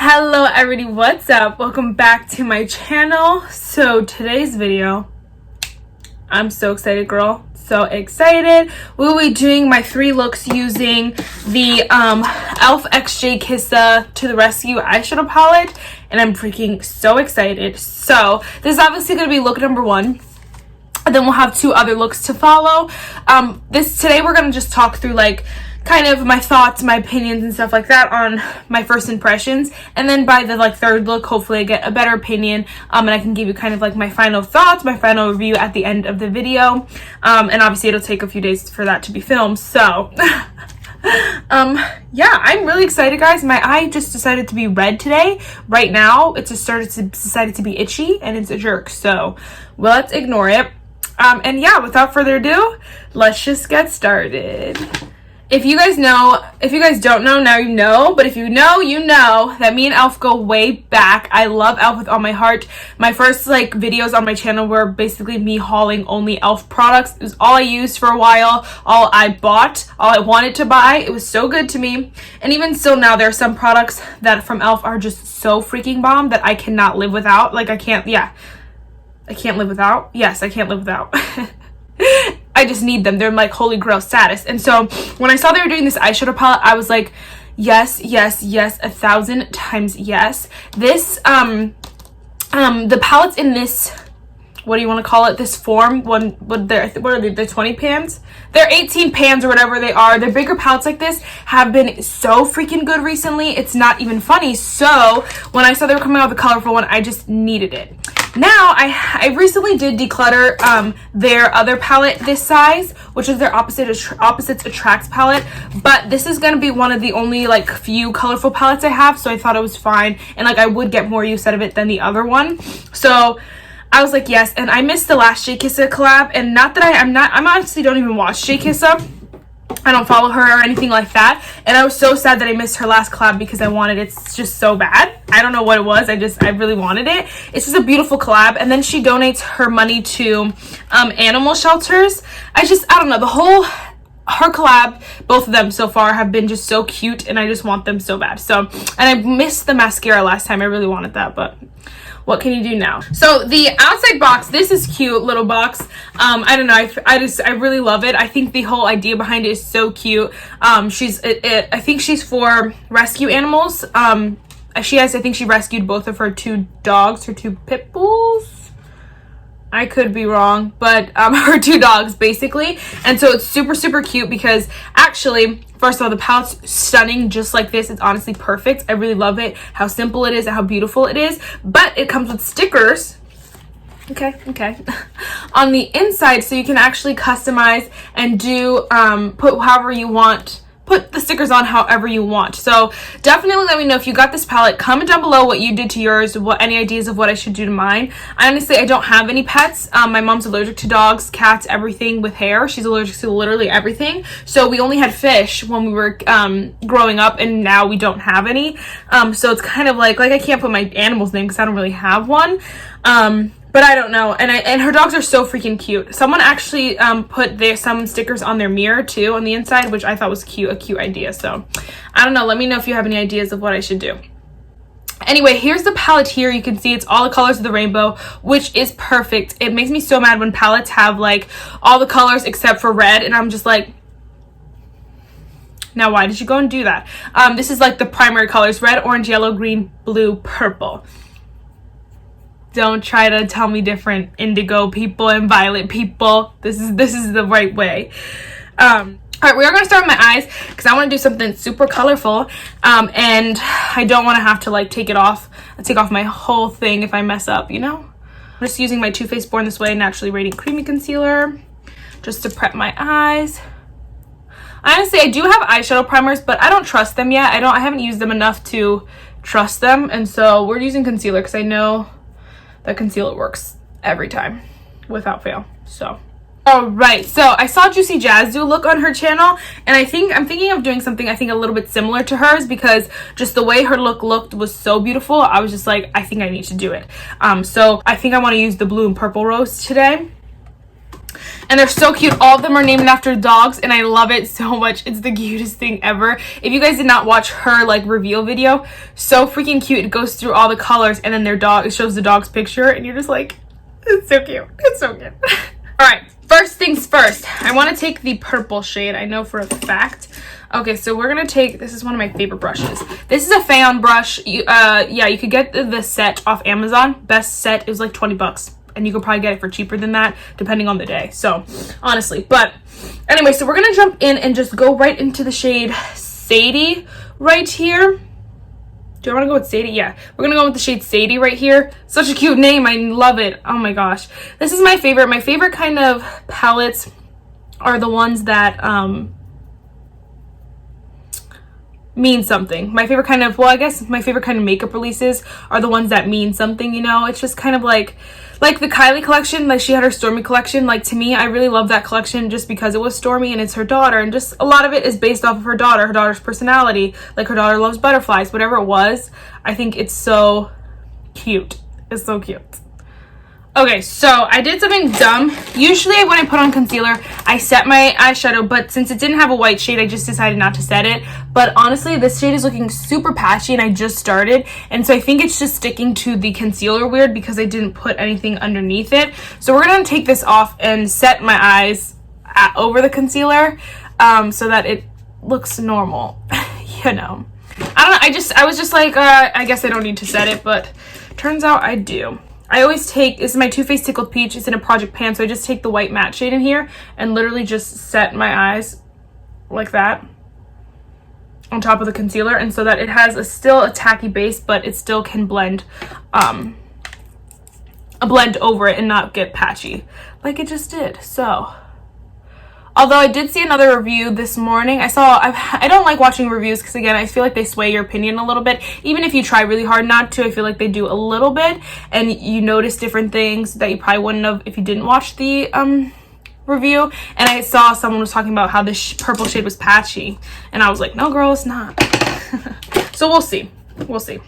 Hello everybody, what's up? Welcome back to my channel. So today's video, I'm so excited, girl. So excited. We'll be doing my 3 looks using the e.l.f. x Jkissa To The Rescue eyeshadow palette, and I'm freaking so excited. So this is obviously going to be look number 1. And then we'll have 2 other looks to follow. Today we're going to just talk through like kind of my thoughts, my opinions and stuff like that on my first impressions, and then by the 3rd look hopefully I get a better opinion, and I can give you kind of like my final thoughts, my final review at the end of the video, and obviously it'll take a few days for that to be filmed. So yeah, I'm really excited, guys. My eye just decided to be red today. Right now it just decided to be itchy, and it's a jerk, so let's ignore it. And yeah, without further ado, let's just get started. If you guys don't know, now you know. But if you know, you know that me and e.l.f. go way back. I love e.l.f. with all my heart. My first videos on my channel were basically me hauling only e.l.f. products. It was all I used for a while, all I bought, all I wanted to buy. It was so good to me. And even still now, there are some products that from e.l.f. are just so freaking bomb that I cannot live without. I can't live without. Yes, I can't live without. I just need them. They're like holy grail status. And so when I saw they were doing this eyeshadow palette, I was like, yes, yes, yes, 1,000 times yes. This the palettes in this, what do you want to call it, this form, what are they, they're 20 pans? They're 18 pans or whatever they are. Their bigger palettes like this have been so freaking good recently. It's not even funny. So when I saw they were coming out with a colorful one, I just needed it. Now, I recently did declutter their other palette this size, which is their Opposites Attracts palette, but this is going to be one of the only few colorful palettes I have, so I thought it was fine, and I would get more use out of it than the other one. So I was like, yes, and I missed the last Jkissa collab, and not that I honestly don't even watch Jkissa. I don't follow her or anything like that, and I was so sad that I missed her last collab because I wanted it just so bad. I don't know what it was. I really wanted it. It's just a beautiful collab, and then she donates her money to animal shelters. I don't know, her collab, both of them so far have been just so cute, and I just want them so bad. So, and I missed the mascara last time. I really wanted that, but what can you do now? So the outside box, this is cute little box. I don't know, I really love it. I think the whole idea behind it is so cute. I think she's for rescue animals. I think she rescued both of her 2 dogs, her 2 pit bulls. I could be wrong, but her 2 dogs basically. And so it's super, super cute because actually, first of all, the palette's stunning just like this. It's honestly perfect. I really love it, how simple it is and how beautiful it is. But it comes with stickers. Okay. On the inside, so you can actually customize and do, put however you want. Put the stickers on however you want. So definitely let me know if you got this palette. Comment down below what you did to yours, any ideas of what I should do to mine. I don't have any pets. My mom's allergic to dogs, cats, everything with hair. She's allergic to literally everything. So we only had fish when we were growing up, and now we don't have any. So it's kind of like I can't put my animal's name because I don't really have one. But I don't know, and her dogs are so freaking cute. Someone actually put some stickers on their mirror too on the inside, which I thought was cute, a cute idea. So I don't know, let me know if you have any ideas of what I should do. Anyway, here's the palette here. You can see it's all the colors of the rainbow, which is perfect. It makes me so mad when palettes have all the colors except for red, and I'm just like, now why did you go and do that? This is the primary colors: red, orange, yellow, green, blue, purple. Don't try to tell me different, indigo people and violet people. This is the right way. All right, we are going to start with my eyes because I want to do something super colorful, and I don't want to have to take off my whole thing if I mess up, you know? I'm just using my Too Faced Born This Way Naturally Radiant Creamy Concealer just to prep my eyes. Honestly, I do have eyeshadow primers, but I don't trust them yet. I haven't used them enough to trust them, and so we're using concealer because I know that concealer works every time without fail. So all right, so I saw Juicy Jazz do a look on her channel, and I'm thinking of doing something a little bit similar to hers because just the way her look looked was so beautiful. I was just like, I think I need to do it. So I think I want to use the blue and purple rose today. And they're so cute. All of them are named after dogs, and I love it so much. It's the cutest thing ever. If you guys did not watch her like reveal video, so freaking cute. It goes through all the colors, and then their dog, it shows the dog's picture, and you're just like, it's so cute. It's so cute. All right, first things first. I want to take the purple shade. I know for a fact. Okay, so we're gonna take, this is one of my favorite brushes. This is a Fayon brush. Yeah, you could get the set off Amazon. Best set, it was like 20 bucks. And you could probably get it for cheaper than that, depending on the day. So, honestly. But, anyway, so we're going to jump in and just go right into the shade Sadie right here. Do I want to go with Sadie? Yeah. We're going to go with the shade Sadie right here. Such a cute name. I love it. Oh, my gosh. This is my favorite. My favorite kind of palettes are the ones that mean something. My favorite kind of, well, I guess my favorite kind of makeup releases are the ones that mean something, you know? It's just kind of like the Kylie collection, like she had her Stormy collection. Like, to me, I really love that collection just because it was Stormy and it's her daughter, and just a lot of it is based off of her daughter's personality. Like, her daughter loves butterflies, whatever it was. I think it's so cute. It's so cute. Okay, so I did something dumb. Usually when I put on concealer, I set my eyeshadow, but since it didn't have a white shade, I just decided not to set it. But honestly, this shade is looking super patchy and I just started. And so I think it's just sticking to the concealer weird because I didn't put anything underneath it. So we're gonna take this off and set my eyes over the concealer so that it looks normal, you know. I don't know, I was just like, I guess I don't need to set it, but turns out I do. I always take, this is my Too Faced Tickled Peach. It's in a Project Pan, so I just take the white matte shade in here and literally just set my eyes like that on top of the concealer, and so that it has still a tacky base, but it still can blend blend over it and not get patchy like it just did. So, although I did see another review this morning, I don't like watching reviews because, again, I feel like they sway your opinion a little bit. Even if you try really hard not to, I feel like they do a little bit, and you notice different things that you probably wouldn't have if you didn't watch the review. And I saw someone was talking about how this purple shade was patchy, and I was like, no, girl, it's not. So we'll see. We'll see.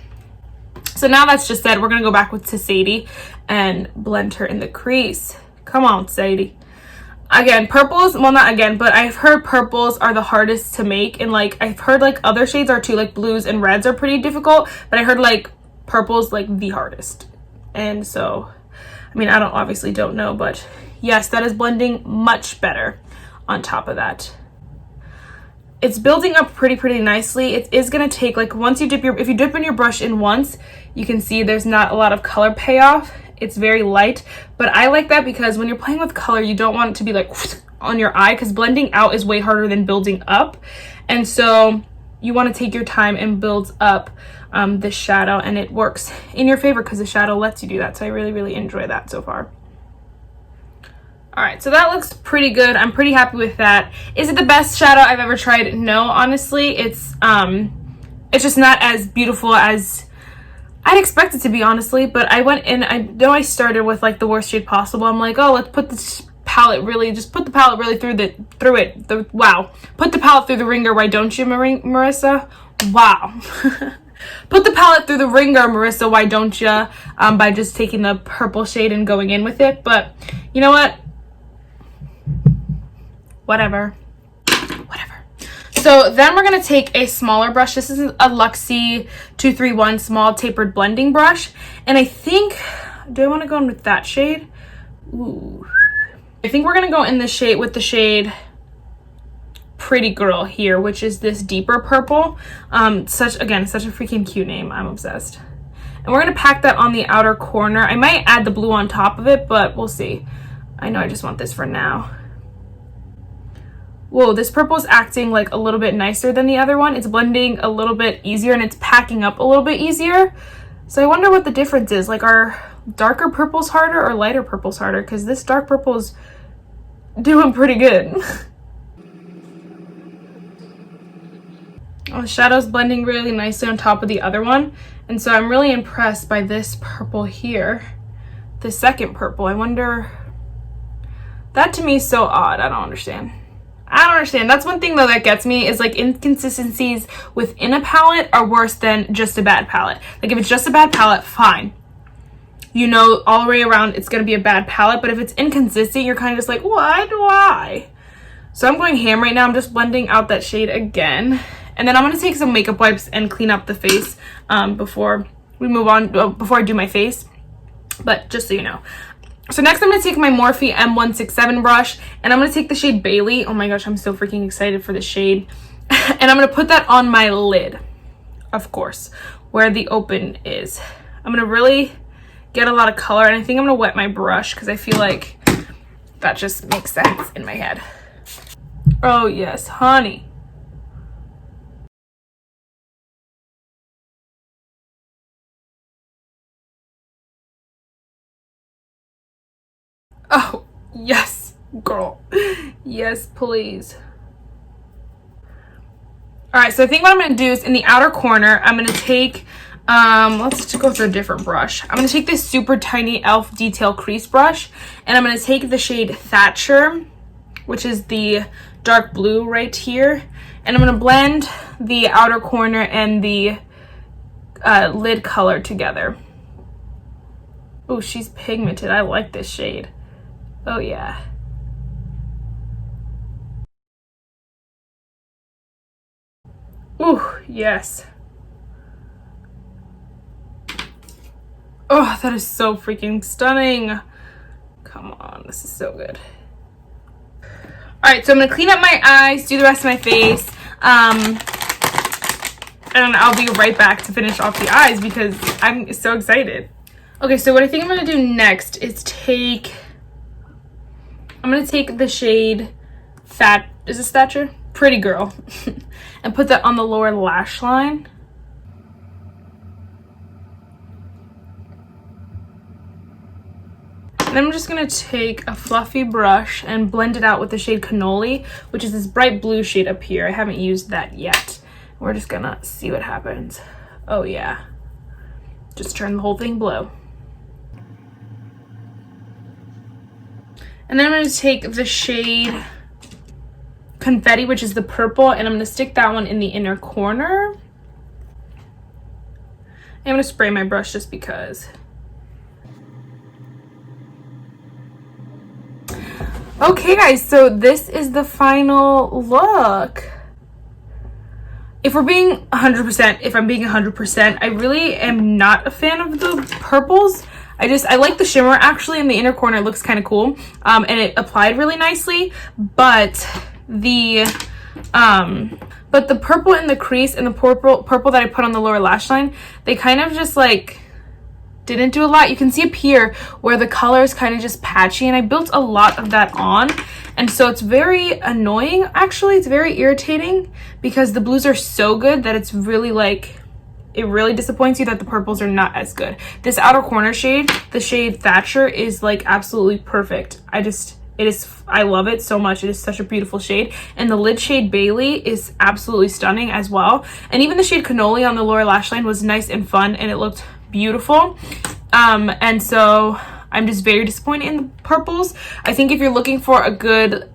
So now that's just said, we're going to go back to Sadie and blend her in the crease. Come on, Sadie. Again, purples, well, not again, but I've heard purples are the hardest to make, and like I've heard like other shades are too, like blues and reds are pretty difficult, but I heard like purples like the hardest. And so, I mean, I obviously don't know, but yes, that is blending much better on top of that. It's building up pretty nicely. It is going to take, like, once you if you dip in your brush in once, you can see there's not a lot of color payoff. It's very light, but I like that because when you're playing with color, you don't want it to be like on your eye, because blending out is way harder than building up. And so you want to take your time and build up the shadow, and it works in your favor because the shadow lets you do that. So I really enjoy that so far. All right, so that looks pretty good. I'm pretty happy with that. Is it the best shadow I've ever tried? No, honestly. It's just not as beautiful as I'd expect it to be, honestly. But I went in, I know I started with like the worst shade possible. I'm like, oh, let's put this palette really, just put the palette really through it. Wow. Put the palette through the ringer, why don't you, Marissa? Wow. Put the palette through the ringer, Marissa, why don't you? By just taking the purple shade and going in with it. But you know what? Whatever. So then we're going to take a smaller brush. This is a Luxie 231 small tapered blending brush. And I think, do I want to go in with that shade? Ooh. I think we're going to go in the shade with the shade Pretty Girl here, which is this deeper purple. Such a freaking cute name. I'm obsessed. And we're going to pack that on the outer corner. I might add the blue on top of it, but we'll see. I know I just want this for now. Whoa, this purple is acting like a little bit nicer than the other one. It's blending a little bit easier and it's packing up a little bit easier. So I wonder what the difference is. Like, are darker purples harder or lighter purples harder? Because this dark purple is doing pretty good. Oh, the shadow's blending really nicely on top of the other one. And so I'm really impressed by this purple here. The second purple. I wonder... That to me is so odd. I don't understand. That's one thing though that gets me, is like inconsistencies within a palette are worse than just a bad palette. Like if it's just a bad palette, fine. you know all the way around it's going to be a bad palette. But if it's inconsistent, you're kind of just like, why do I? So I'm going ham right now. I'm just blending out that shade again. And then I'm going to take some makeup wipes and clean up the face before we move on, before I do my face. But just so you know. So next I'm going to take my Morphe M167 brush, and I'm going to take the shade Bailey. Oh my gosh, I'm so freaking excited for this shade. And I'm going to put that on my lid, of course, where the open is. I'm going to really get a lot of color, and I think I'm going to wet my brush because I feel like that just makes sense in my head. Oh yes, honey. Oh, yes, girl. Yes, please. All right, so I think what I'm going to do is in the outer corner, I'm going to take, let's just go through a different brush. I'm going to take this super tiny e.l.f. detail crease brush, and I'm going to take the shade Thatcher, which is the dark blue right here, and I'm going to blend the outer corner and the lid color together. Oh, she's pigmented. I like this shade. Oh yeah. Ooh, yes. Oh, that is so freaking stunning. Come on, this is so good. All right, so I'm gonna clean up my eyes, do the rest of my face, and I'll be right back to finish off the eyes because I'm so excited. Okay, so what I think I'm gonna do next is I'm gonna take the shade is this Thatcher? Pretty Girl, and put that on the lower lash line. And then I'm just gonna take a fluffy brush and blend it out with the shade Cannoli, which is this bright blue shade up here. I haven't used that yet. We're just gonna see what happens. Oh yeah, just turn the whole thing blue. And then I'm going to take the shade Confetti, which is the purple, and I'm going to stick that one in the inner corner. I'm going to spray my brush just because. Okay guys, so this is the final look. If we're being 100%, if I'm being 100%, I really am not a fan of the purples. I like the shimmer actually in the inner corner. It looks kind of cool, and it applied really nicely, but the purple in the crease and the purple that I put on the lower lash line, they kind of just like didn't do a lot. You can see up here where the color is kind of just patchy, and I built a lot of that on, and so it's very annoying actually. It's very irritating because the blues are so good that it's really like, it really disappoints you that the purples are not as good. This outer corner shade, the shade Thatcher, is like absolutely perfect. I love it so much. It is such a beautiful shade. And the lid shade Bailey is absolutely stunning as well. And even the shade Cannoli on the lower lash line was nice and fun, and it looked beautiful. And so I'm just very disappointed in the purples. I think if you're looking for a good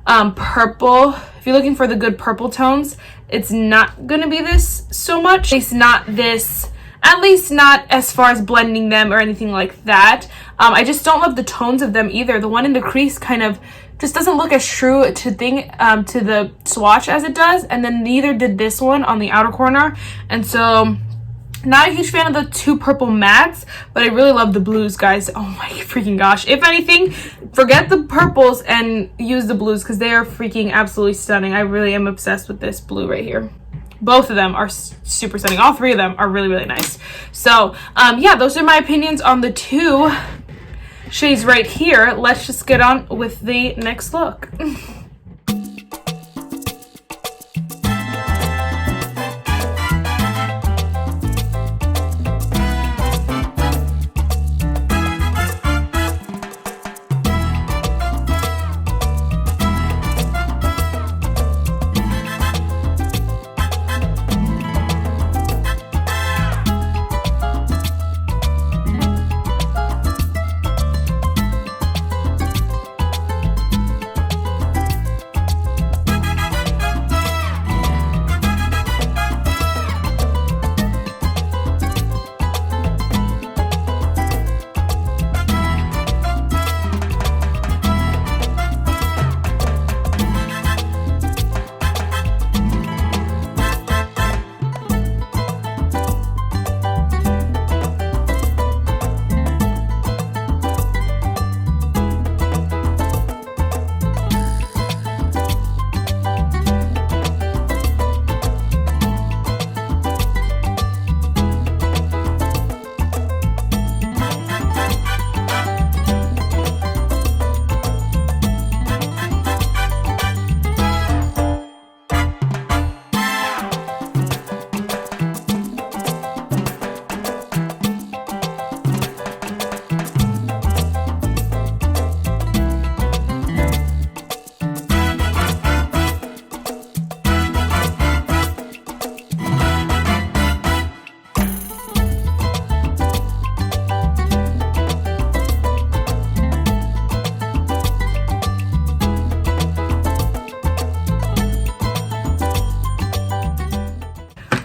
purple, if you're looking for the good purple tones, it's not gonna be this so much. At least not as far as blending them or anything like that. I just don't love the tones of them either. The one in the crease kind of just doesn't look as true to the swatch as it does, and then neither did this one on the outer corner. And so not a huge fan of the two purple mattes, but I really love the blues, guys. Oh my freaking gosh. If anything, forget the purples and use the blues because they are freaking absolutely stunning. I really am obsessed with this blue right here. Both of them are super stunning. All three of them are really, really nice. So, yeah, those are my opinions on the two shades right here. Let's just get on with the next look.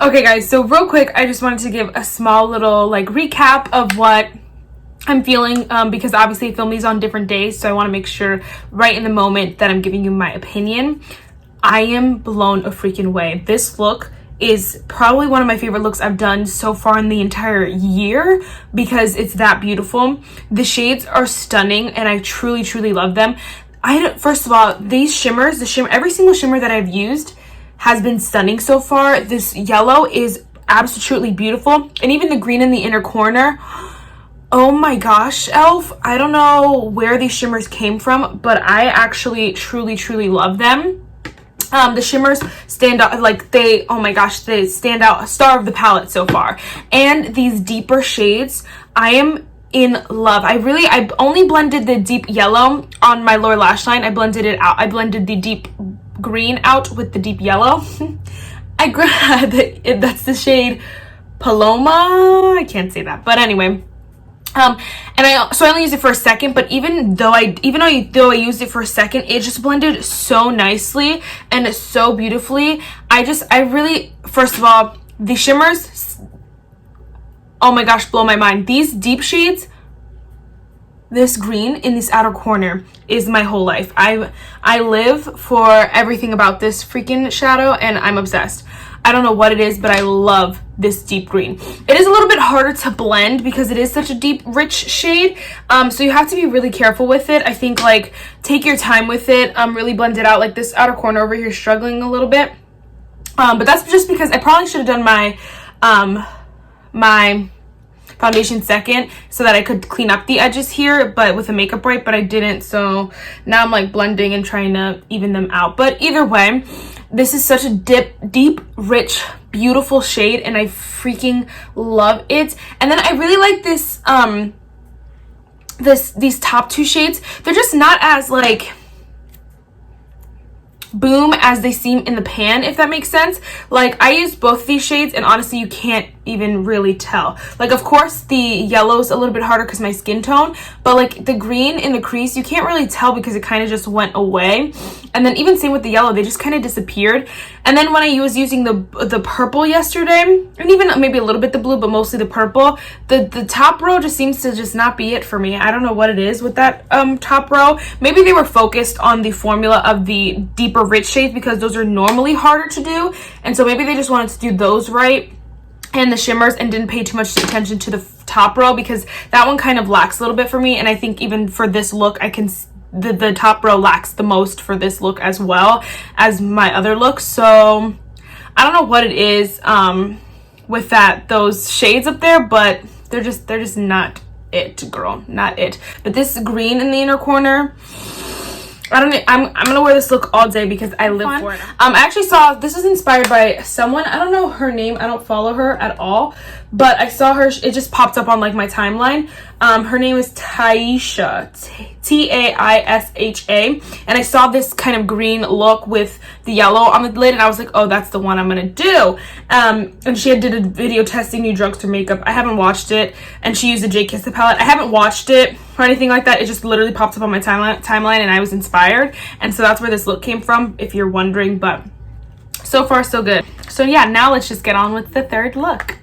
Okay guys, so real quick, I just wanted to give a small little like recap of what I'm feeling, because obviously I film these on different days, so I want to make sure right in the moment that I'm giving you my opinion. I am blown a freaking away. This look is probably one of my favorite looks I've done so far in the entire year because it's that beautiful. The shades are stunning and I truly, truly love them. First of all, these shimmers, every single shimmer that I've used has been stunning so far. This yellow is absolutely beautiful, and even the green in the inner corner. Oh my gosh, Elf, I don't know where these shimmers came from, but I actually truly, truly love them. The shimmers stand out, like oh my gosh, they stand out, a star of the palette so far. And these deeper shades, I am in love. I only blended the deep yellow on my lower lash line. I blended it out. I blended the deep green out with the deep yellow. That's the shade Paloma. I can't say that, but anyway. So I only used it for a second, but even though I used it for a second, it just blended so nicely and so beautifully. First of all, the shimmers, oh my gosh, blow my mind. These deep shades, this green in this outer corner is my whole life. I live for everything about this freaking shadow, and I'm obsessed. I don't know what it is, but I love this deep green. It is a little bit harder to blend because it is such a deep, rich shade. So you have to be really careful with it. I think like take your time with it. Really blend it out. Like this outer corner over here is struggling a little bit. But that's just because I probably should have done my foundation second so that I could clean up the edges here, but with a makeup wipe, but I didn't. So now I'm like blending and trying to even them out. But either way, this is such a deep, rich, beautiful shade, and I freaking love it. And then I really like this, these top two shades. They're just not as like boom as they seem in the pan, if that makes sense. Like I used both these shades and honestly you can't even really tell. Like of course the yellow's a little bit harder because my skin tone, but like the green in the crease you can't really tell because it kind of just went away. And then even same with the yellow, they just kind of disappeared. And then when I was using the purple yesterday, and even maybe a little bit the blue, but mostly the purple, the top row just seems to just not be it for me. I don't know what it is with that top row. Maybe they were focused on the formula of the deeper rich shades because those are normally harder to do, and so maybe they just wanted to do those right and the shimmers and didn't pay too much attention to the top row because that one kind of lacks a little bit for me. And I think even for this look the top row lacks the most for this look as well as my other looks. So I don't know what it is with those shades up there, but they're just not it, girl, not it. But this green in the inner corner, I'm gonna wear this look all day because I live for it. I actually saw this is inspired by someone. I don't know her name. I don't follow her at all, but I saw her. It just popped up on like my timeline. Her name is Taisha, Taisha, and I saw this kind of green look with the yellow on the lid, and I was like, oh, that's the one I'm gonna do. And she did a video testing new drugstore makeup. I haven't watched it, and she used a Jkissa palette. I haven't watched it or anything like that. It just literally popped up on my timeline, and I was inspired, and so that's where this look came from, if you're wondering. But so far so good. So yeah, now let's just get on with the third look.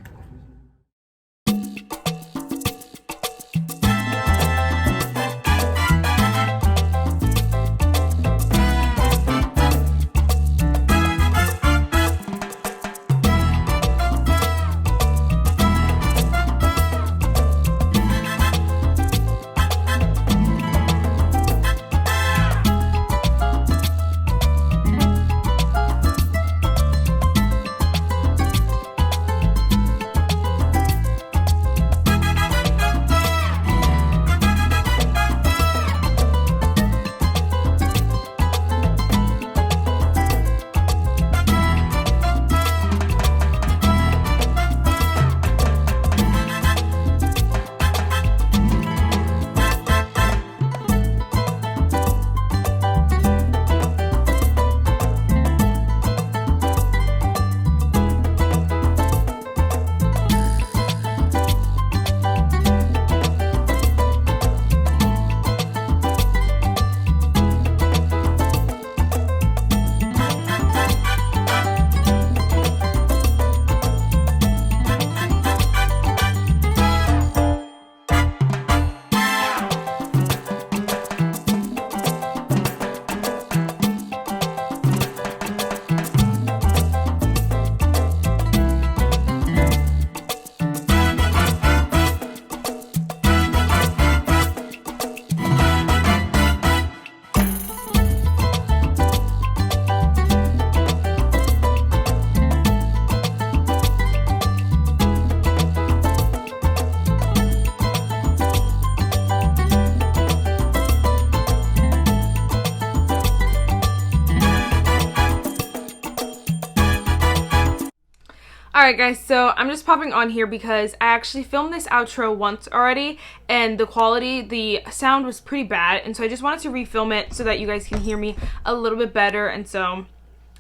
Alright guys, so I'm just popping on here because I actually filmed this outro once already, and the sound was pretty bad, and so I just wanted to refilm it so that you guys can hear me a little bit better. And so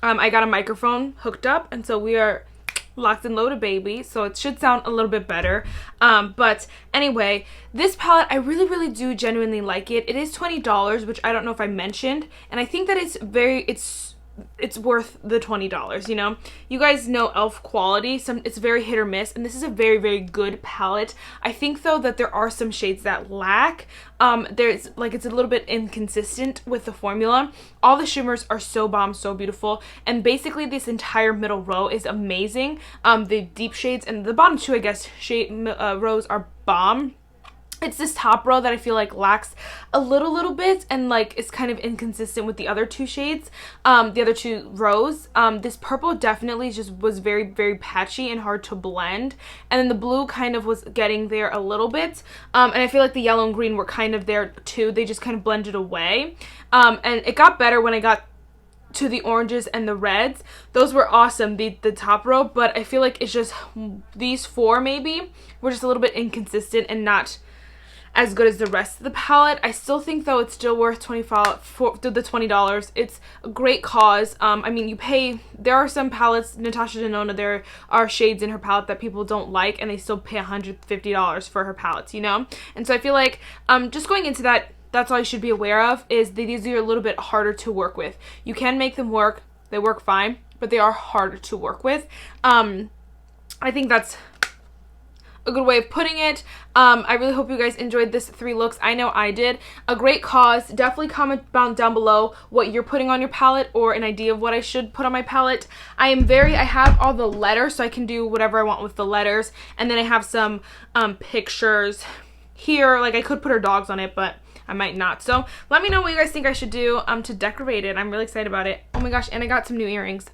I got a microphone hooked up, and so we are locked and loaded, baby, so it should sound a little bit better. But anyway, this palette, I really do genuinely like it. It is $20, which I don't know if I mentioned, and I think that it's worth the $20, you know? You guys know e.l.f. quality, it's very hit or miss, and this is a very good palette. I think though that there are some shades that lack. There's like, it's a little bit inconsistent with the formula. All the shimmers are so bomb, so beautiful, and basically this entire middle row is amazing. The deep shades and the bottom two, I guess, rows are bomb. It's this top row that I feel like lacks a little bit, and like is kind of inconsistent with the other two shades, the other two rows. This purple definitely just was very patchy and hard to blend, and then the blue kind of was getting there a little bit, and I feel like the yellow and green were kind of there too. They just kind of blended away, and it got better when I got to the oranges and the reds. Those were awesome, the top row, but I feel like it's just these four maybe were just a little bit inconsistent and not as good as the rest of the palette. I still think though it's still worth $20. It's a great cause. I mean, you pay, there are some palettes, Natasha Denona, there are shades in her palette that people don't like, and they still pay $150 for her palettes, you know? And so I feel like just going into that, that's all you should be aware of, is that these are a little bit harder to work with. You can make them work, they work fine, but they are harder to work with. I think that's a good way of putting it. I really hope you guys enjoyed this 3 looks. I know I did. A great cause. Definitely comment down below what you're putting on your palette, or an idea of what I should put on my palette. I have all the letters, so I can do whatever I want with the letters, and then I have some pictures here. Like, I could put her dogs on it, but I might not. So let me know what you guys think I should do to decorate it. I'm really excited about it. Oh my gosh, and I got some new earrings.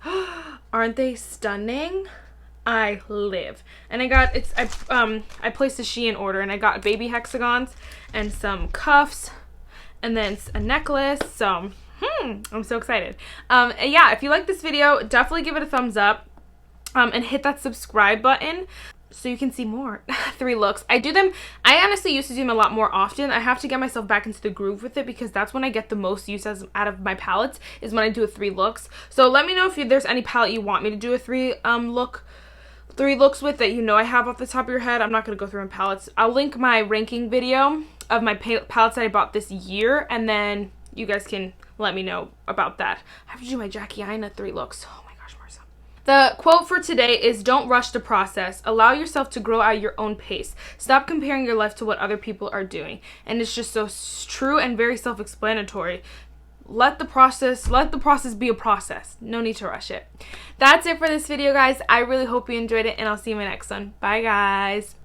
Aren't they stunning? I live. And I got, I placed a Shein order, and I got baby hexagons and some cuffs and then a necklace. So I'm so excited. Yeah, if you like this video, definitely give it a thumbs up, and hit that subscribe button so you can see more 3 looks. I honestly used to do them a lot more often. I have to get myself back into the groove with it, because that's when I get the most use out of my palettes, is when I do a 3 looks. So let me know if there's any palette you want me to do a 3 looks with, that you know I have off the top of your head. I'm not going to go through my palettes. I'll link my ranking video of my palettes that I bought this year, and then you guys can let me know about that. I have to do my Jkissa 3 looks. Oh my gosh, Marissa. The quote for today is, don't rush the process. Allow yourself to grow at your own pace. Stop comparing your life to what other people are doing. And it's just so true and very self-explanatory. Let the process be a process. No need to rush it. That's it for this video, guys. I really hope you enjoyed it, and I'll see you in my next one. Bye, guys.